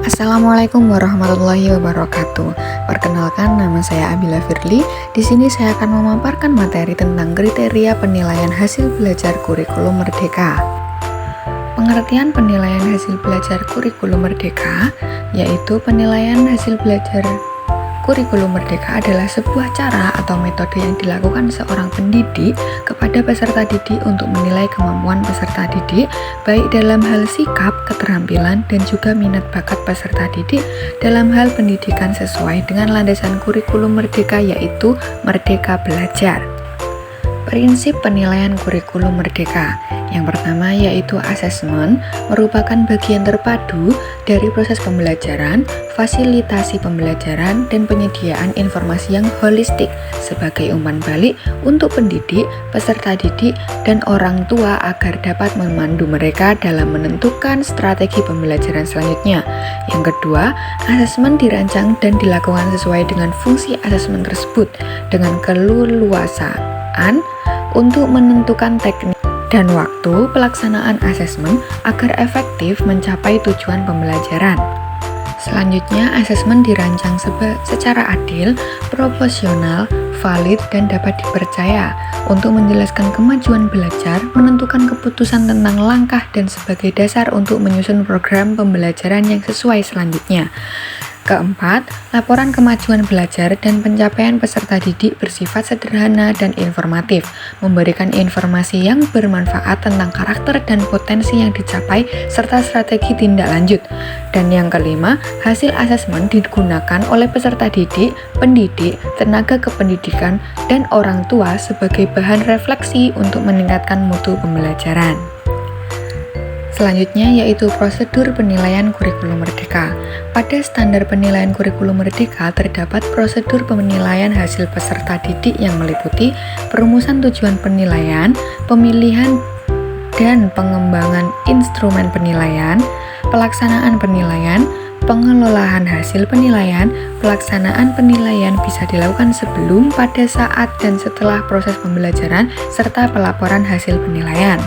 Assalamualaikum warahmatullahi wabarakatuh. Perkenalkan, nama saya Abila Firly. Di sini saya akan memaparkan materi tentang kriteria penilaian hasil belajar kurikulum merdeka. Pengertian penilaian hasil belajar kurikulum merdeka, yaitu penilaian hasil belajar kurikulum merdeka adalah sebuah cara atau metode yang dilakukan seorang pendidik kepada peserta didik untuk menilai kemampuan peserta didik, baik dalam hal sikap, keterampilan, dan juga minat bakat peserta didik dalam hal pendidikan sesuai dengan landasan kurikulum merdeka, yaitu Merdeka Belajar. Prinsip penilaian kurikulum merdeka. Yang pertama yaitu asesmen, merupakan bagian terpadu dari proses pembelajaran, fasilitasi pembelajaran, dan penyediaan informasi yang holistik sebagai umpan balik untuk pendidik, peserta didik, dan orang tua agar dapat memandu mereka dalam menentukan strategi pembelajaran selanjutnya. Yang kedua, asesmen dirancang dan dilakukan sesuai dengan fungsi asesmen tersebut dengan keleluasaan untuk menentukan teknik dan waktu pelaksanaan asesmen agar efektif mencapai tujuan pembelajaran. Selanjutnya, asesmen dirancang secara adil, proporsional, valid, dan dapat dipercaya untuk menjelaskan kemajuan belajar, menentukan keputusan tentang langkah, dan sebagai dasar untuk menyusun program pembelajaran yang sesuai selanjutnya. Keempat, laporan kemajuan belajar dan pencapaian peserta didik bersifat sederhana dan informatif, memberikan informasi yang bermanfaat tentang karakter dan potensi yang dicapai serta strategi tindak lanjut. Dan yang kelima, hasil asesmen digunakan oleh peserta didik, pendidik, tenaga kependidikan, dan orang tua sebagai bahan refleksi untuk meningkatkan mutu pembelajaran. Selanjutnya yaitu prosedur penilaian kurikulum merdeka. Pada standar penilaian kurikulum merdeka terdapat prosedur penilaian hasil peserta didik yang meliputi perumusan tujuan penilaian, pemilihan dan pengembangan instrumen penilaian, pelaksanaan penilaian, pengelolaan hasil penilaian. Pelaksanaan penilaian bisa dilakukan sebelum, pada saat, dan setelah proses pembelajaran serta pelaporan hasil penilaian.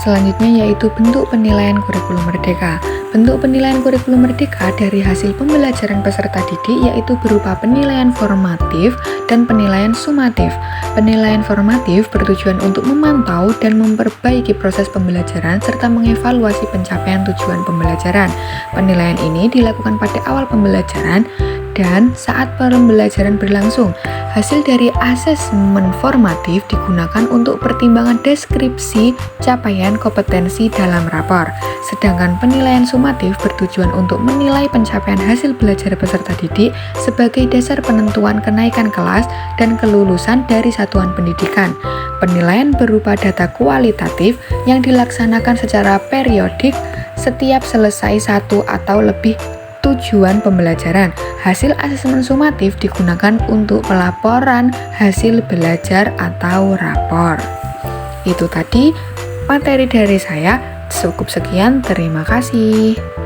Selanjutnya yaitu bentuk penilaian kurikulum merdeka. Bentuk penilaian kurikulum merdeka dari hasil pembelajaran peserta didik yaitu berupa penilaian formatif dan penilaian sumatif. Penilaian formatif bertujuan untuk memantau dan memperbaiki proses pembelajaran serta mengevaluasi pencapaian tujuan pembelajaran. Penilaian ini dilakukan pada awal pembelajaran dan saat pembelajaran berlangsung. Hasil dari asesmen formatif digunakan untuk pertimbangan deskripsi capaian kompetensi dalam rapor. Sedangkan penilaian sumatif bertujuan untuk menilai pencapaian hasil belajar peserta didik sebagai dasar penentuan kenaikan kelas dan kelulusan dari satuan pendidikan. Penilaian berupa data kualitatif yang dilaksanakan secara periodik setiap selesai satu atau lebih tujuan pembelajaran. Hasil asesmen sumatif digunakan untuk pelaporan hasil belajar atau rapor. Itu tadi materi dari saya. Cukup sekian, terima kasih.